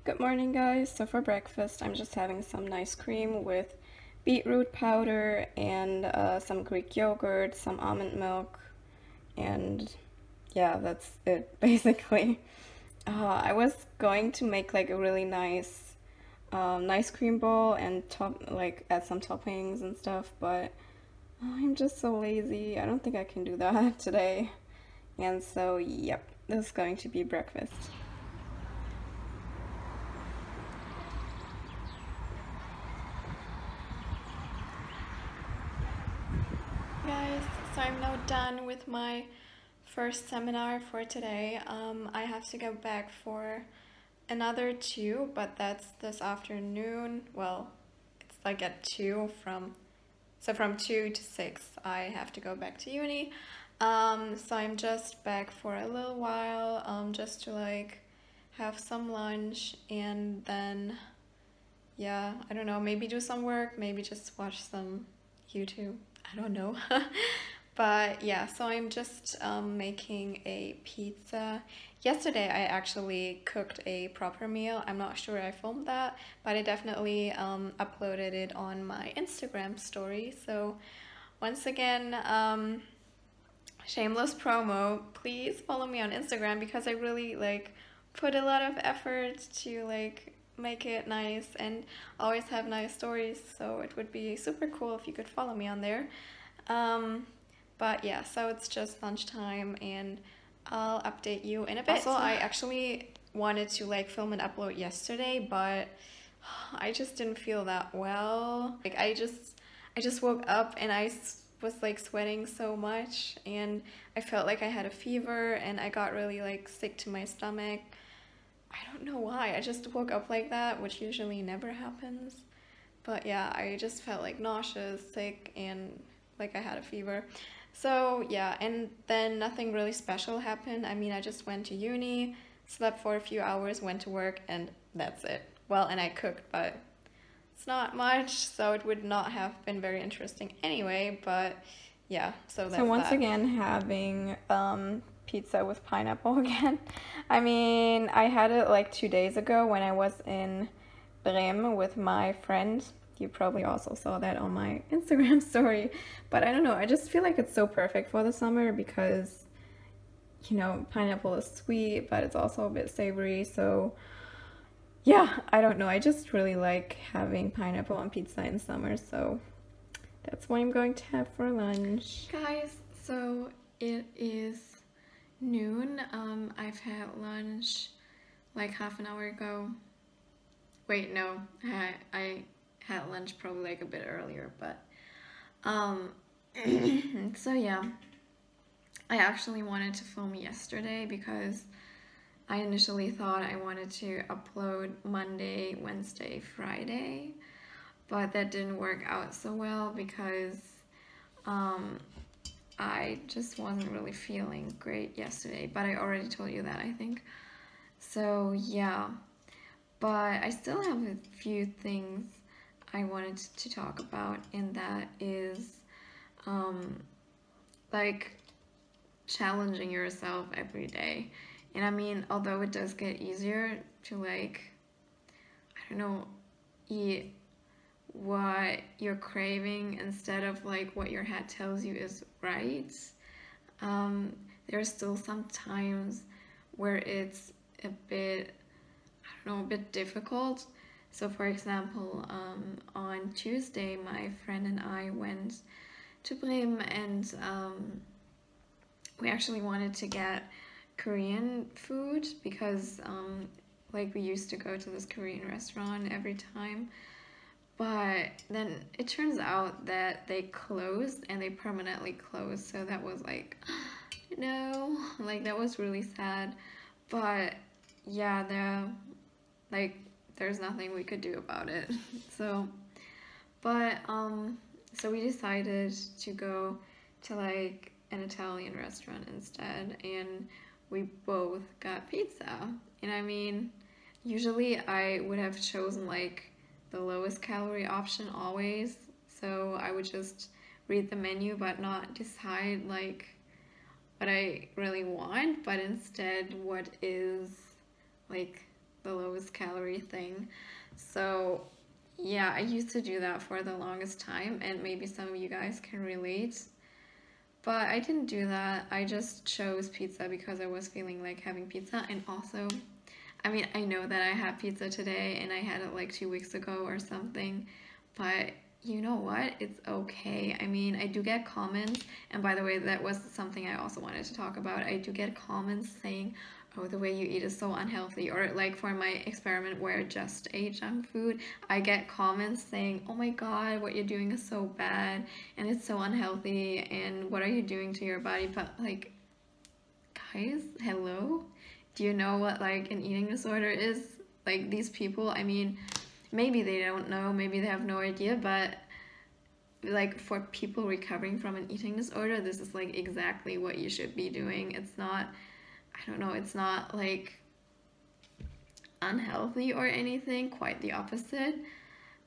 Good morning, guys. So for breakfast, I'm just having some nice cream with beetroot powder and some Greek yogurt, some almond milk, and yeah, that's it basically. I was going to make like a really nice cream bowl and add some toppings and stuff, but I'm just so lazy. I don't think I can do that today. And so, yep, this is going to be breakfast. Guys, so I'm now done with my first seminar for today. I have to go back for another two, but that's this afternoon. Well, it's like at 2 from 2 to 6 I have to go back to uni. So I'm just back for a little while, just to like have some lunch and then yeah, I don't know, maybe do some work, maybe just watch some YouTube. I don't know. But yeah, so I'm just making a pizza. Yesterday I actually cooked a proper meal. I'm not sure I filmed that, but I definitely uploaded it on my Instagram story. So once again, shameless promo, please follow me on Instagram because I really like put a lot of effort to like make it nice and always have nice stories, so it would be super cool if you could follow me on there. But yeah, so it's just lunchtime and I'll update you in a bit. Also, I actually wanted to like film and upload yesterday, but I just didn't feel that well. Like I just woke up and I was like sweating so much and I felt like I had a fever and I got really like sick to my stomach. I don't know why, I just woke up like that, which usually never happens. But yeah, I just felt like nauseous, sick, and like I had a fever. So yeah, and then nothing really special happened. I mean, I just went to uni, slept for a few hours, went to work, and that's it. Well, and I cooked, but it's not much, so it would not have been very interesting anyway, but yeah, so that's that. So once again, having pizza with pineapple again. I mean, I had it like 2 days ago when I was in Bremen with my friend. You probably also saw that on my Instagram story. But I don't know, I just feel like it's so perfect for the summer because, you know, pineapple is sweet, but it's also a bit savory. So yeah, I don't know. I just really like having pineapple on pizza in summer. So that's what I'm going to have for lunch. Guys, so it is noon. I've had lunch like half an hour ago. Wait, no, I had lunch probably like a bit earlier, but so yeah, I actually wanted to film yesterday because I initially thought I wanted to upload Monday, Wednesday, Friday, but that didn't work out so well because I just wasn't really feeling great yesterday, but I already told you that, I think. So yeah, but I still have a few things I wanted to talk about, and that is like challenging yourself every day. And I mean, although it does get easier to like, I don't know, eat what you're craving instead of like what your head tells you is right, there are still some times where it's a bit, I don't know, a bit difficult. So for example, on Tuesday my friend and I went to Bremen and we actually wanted to get Korean food because like we used to go to this Korean restaurant every time. But then it turns out that they closed and they permanently closed. So that was like, no, like that was really sad. But yeah, there's nothing we could do about it. So, but so we decided to go to like an Italian restaurant instead, and we both got pizza. And I mean, usually I would have chosen like the lowest calorie option always, so I would just read the menu but not decide like what I really want, but instead what is like the lowest calorie thing. So yeah, I used to do that for the longest time, and maybe some of you guys can relate. But I didn't do that. I just chose pizza because I was feeling like having pizza. And also, I mean, I know that I had pizza today and I had it like 2 weeks ago or something. But you know what? It's okay. I mean, I do get comments. And by the way, that was something I also wanted to talk about. I do get comments saying, oh, the way you eat is so unhealthy. Or like for my experiment where I just ate junk food, I get comments saying, oh my god, what you're doing is so bad and it's so unhealthy and what are you doing to your body? But like, guys, hello? Do you know what like an eating disorder is? Like these people, I mean, maybe they don't know, maybe they have no idea, but like for people recovering from an eating disorder, this is like exactly what you should be doing. It's not, I don't know, it's not like unhealthy or anything, quite the opposite.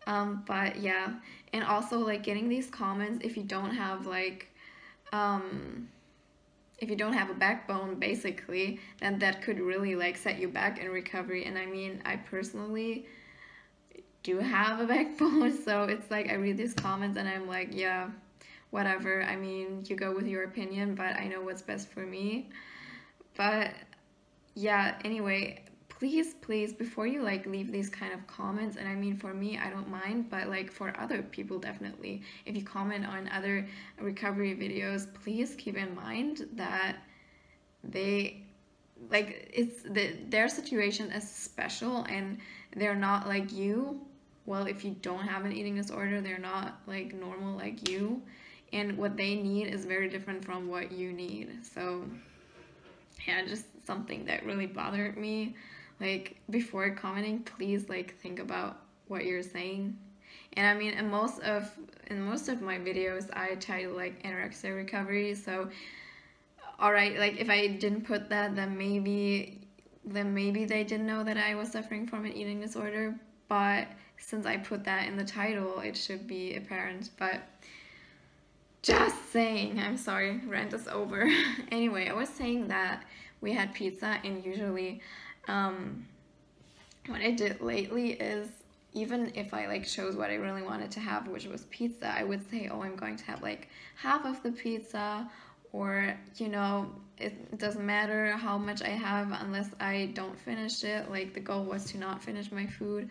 But yeah, and also like getting these comments, if you don't have like if you don't have a backbone basically, then that could really like set you back in recovery. And I mean, I personally do have a backbone, so it's like I read these comments and I'm like, yeah, whatever. I mean, you go with your opinion, but I know what's best for me. But yeah, anyway, please, before you like leave these kind of comments, and I mean for me, I don't mind, but like for other people, definitely, if you comment on other recovery videos, please keep in mind that they like their situation is special and they're not like you. Well, if you don't have an eating disorder, they're not like normal like you, and what they need is very different from what you need. So yeah, just something that really bothered me. Like before commenting, please like think about what you're saying. And I mean, in most of my videos, I title like anorexia recovery. So all right, like if I didn't put that, then maybe they didn't know that I was suffering from an eating disorder. But since I put that in the title, it should be apparent. But just saying, I'm sorry, rant is over. Anyway, I was saying that we had pizza, and usually what I did lately is, even if I like chose what I really wanted to have, which was pizza, I would say, oh, I'm going to have like half of the pizza, or you know, it doesn't matter how much I have unless I don't finish it. Like the goal was to not finish my food.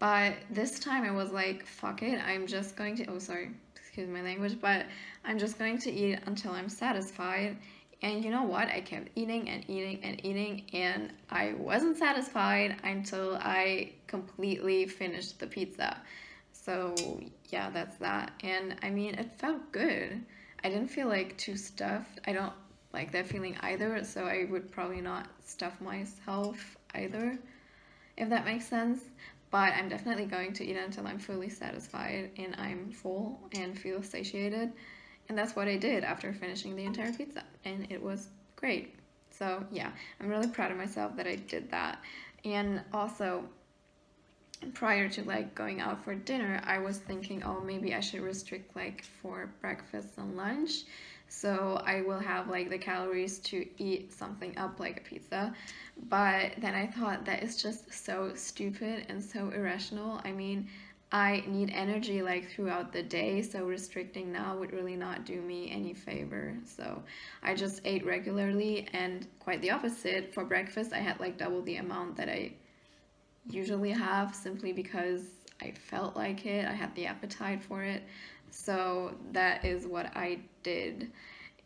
But this time I was like, fuck it, I'm just going to, oh sorry, excuse my language, but I'm just going to eat until I'm satisfied. And you know what? I kept eating and eating and eating, and I wasn't satisfied until I completely finished the pizza. So yeah, that's that. And I mean, it felt good. I didn't feel like too stuffed. I don't like that feeling either, so I would probably not stuff myself either, if that makes sense. But I'm definitely going to eat until I'm fully satisfied and I'm full and feel satiated. And that's what I did after finishing the entire pizza, and it was great. So yeah, I'm really proud of myself that I did that. And also, prior to like going out for dinner, I was thinking, oh, maybe I should restrict like for breakfast and lunch, so I will have like the calories to eat something up like a pizza. But then I thought that is just so stupid and so irrational. I mean, I need energy like throughout the day, so restricting now would really not do me any favor. So I just ate regularly, and quite the opposite. For breakfast, I had like double the amount that I usually have, simply because I felt like it. I had the appetite for it. So that is what I did.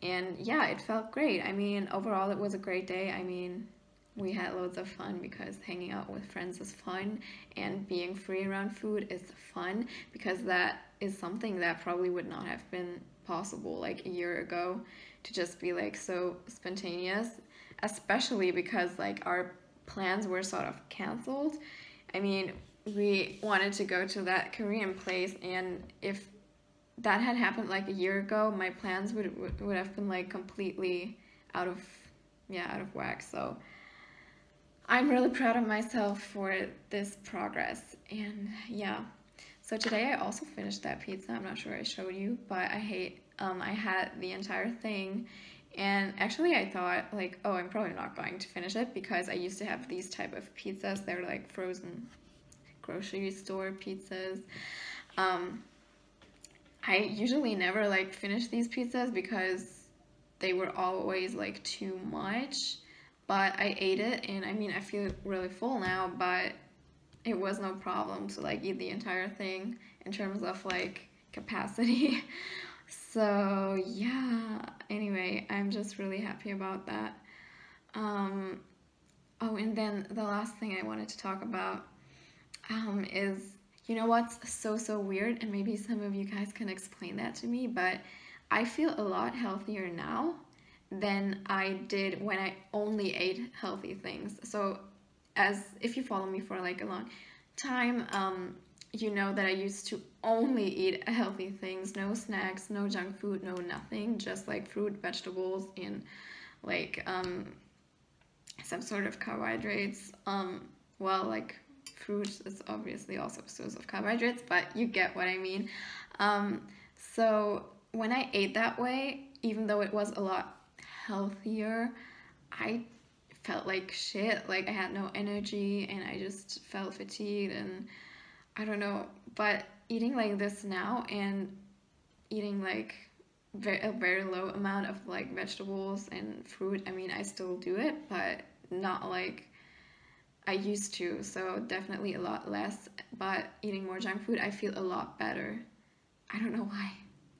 And yeah, it felt great. I mean, overall, it was a great day. I mean, we had loads of fun because hanging out with friends is fun, and being free around food is fun, because that is something that probably would not have been possible like a year ago, to just be like so spontaneous, especially because like our plans were sort of canceled. I mean, we wanted to go to that Korean place, and if that had happened like a year ago, my plans would have been like completely out of whack. So I'm really proud of myself for this progress. And yeah, so today I also finished that pizza. I'm not sure I showed you, but I had the entire thing, And actually I thought like, oh, I'm probably not going to finish it because I used to have these type of pizzas. They're like frozen grocery store pizzas. um I usually never like finish these pizzas because they were always like too much, but I ate it, and I mean I feel really full now, but it was no problem to like eat the entire thing in terms of like capacity. So yeah, anyway, I'm just really happy about that. um oh, and then the last thing I wanted to talk about is, you know what's so weird, and maybe some of you guys can explain that to me, but I feel a lot healthier now than I did when I only ate healthy things. So, as if you follow me for like a long time, you know that I used to only eat healthy things, no snacks, no junk food, no nothing, just like fruit, vegetables, and like some sort of carbohydrates. Well, like fruit is obviously also a source of carbohydrates, but you get what I mean. So when I ate that way, even though it was a lot healthier, I felt like shit. Like I had no energy and I just felt fatigued, and I don't know. But eating like this now and eating like a very low amount of like vegetables and fruit, I mean, I still do it, but not like I used to, so definitely a lot less. But eating more junk food, I feel a lot better. I don't know why.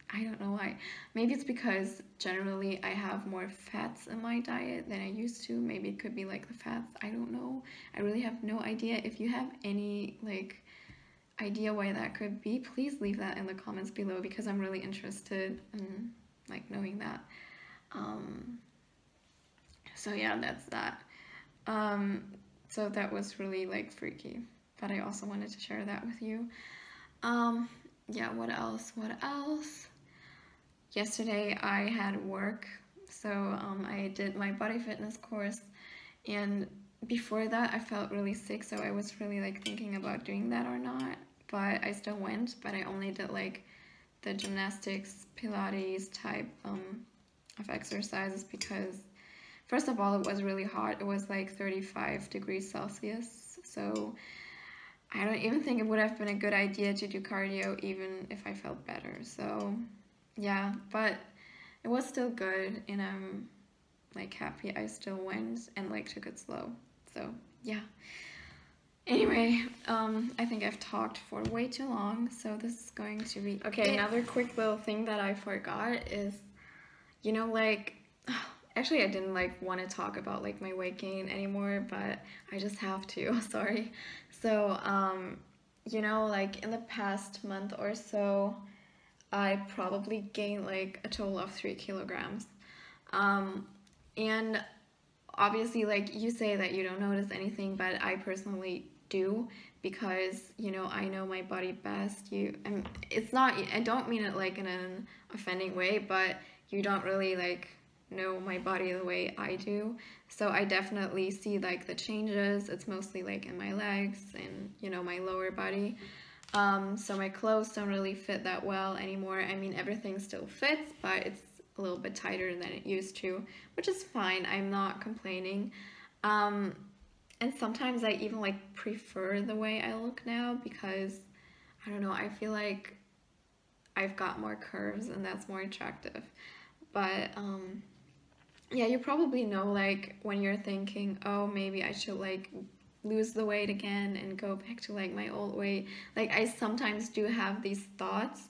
I don't know why. Maybe it's because generally I have more fats in my diet than I used to. Maybe it could be like the fats. I don't know. I really have no idea. If you have any like idea why that could be, please leave that in the comments below because I'm really interested in like knowing that. So yeah, that's that. So that was really like freaky, but I also wanted to share that with you. Yeah, what else? Yesterday I had work, so I did my body fitness course, and before that I felt really sick, so I was really like thinking about doing that or not, but I still went, but I only did like the gymnastics, Pilates type of exercises because first of all, it was really hot. It was like 35 degrees Celsius. So I don't even think it would have been a good idea to do cardio even if I felt better. So yeah, but it was still good, and I'm like happy I still went and like took it slow. So yeah. Anyway, I think I've talked for way too long, so this is going to be... Okay, another quick little thing that I forgot is, you know, like... Actually, I didn't like want to talk about like my weight gain anymore, but I just have to. Sorry. So, you know, like in the past month or so, I probably gained like a total of 3 kilograms. And obviously, like you say that you don't notice anything, but I personally do because, you know, I know my body best. It's not, I don't mean it like in an offending way, but you don't really like know my body the way I do, so I definitely see like the changes. It's mostly like in my legs and, you know, my lower body. So my clothes don't really fit that well anymore. I mean, everything still fits, but it's a little bit tighter than it used to, which is fine. I'm not complaining. And sometimes I even like prefer the way I look now because I don't know, I feel like I've got more curves and that's more attractive. But yeah, you probably know, like, when you're thinking, oh, maybe I should, like, lose the weight again and go back to, like, my old weight. Like, I sometimes do have these thoughts,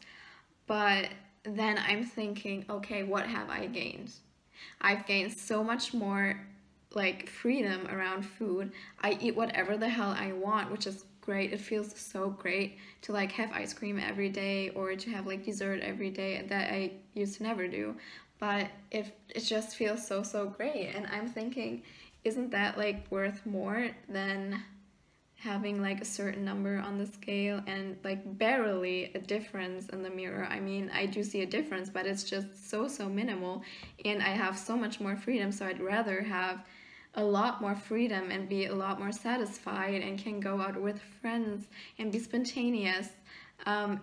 but then I'm thinking, okay, what have I gained? I've gained so much more, like, freedom around food. I eat whatever the hell I want, which is great. It feels so great to, like, have ice cream every day or to have, like, dessert every day that I used to never do. But it just feels so great, and I'm thinking, isn't that like worth more than having like a certain number on the scale and like barely a difference in the mirror? I mean, I do see a difference, but it's just so minimal, and I have so much more freedom, so I'd rather have a lot more freedom and be a lot more satisfied and can go out with friends and be spontaneous,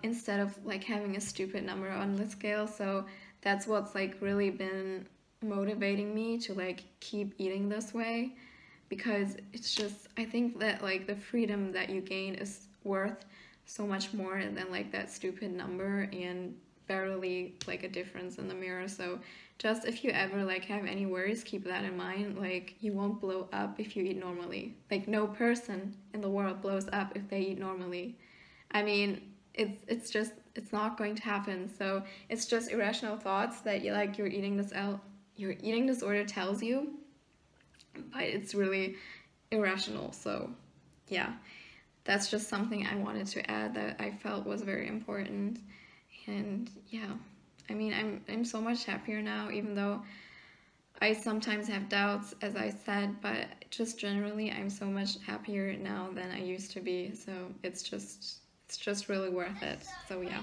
instead of like having a stupid number on the scale. So that's what's like really been motivating me to like keep eating this way, because it's just, I think that like the freedom that you gain is worth so much more than like that stupid number and barely like a difference in the mirror. So just if you ever like have any worries, keep that in mind. Like, you won't blow up if you eat normally. Like, no person in the world blows up if they eat normally. I mean, it's not going to happen. So it's just irrational thoughts that you like your eating disorder tells you, but it's really irrational. So yeah, that's just something I wanted to add that I felt was very important. And yeah, I mean, I'm so much happier now, even though I sometimes have doubts, as I said, but just generally I'm so much happier now than I used to be. So it's just really worth it. So yeah.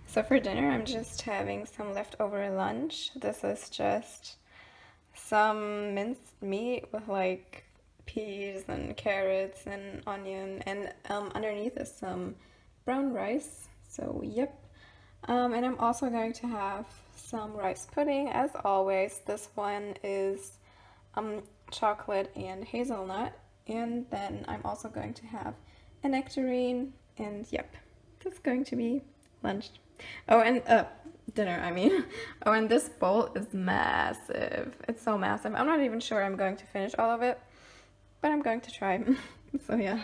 So for dinner, I'm just having some leftover lunch. This is just some minced meat with like peas and carrots and onion, and underneath is some brown rice. So yep. And I'm also going to have some rice pudding, as always. This one is chocolate and hazelnut. And then I'm also going to have a nectarine, and yep, that's going to be lunch. Oh, and dinner, I mean. Oh, and this bowl is massive. It's so massive. I'm not even sure I'm going to finish all of it, but I'm going to try. So yeah.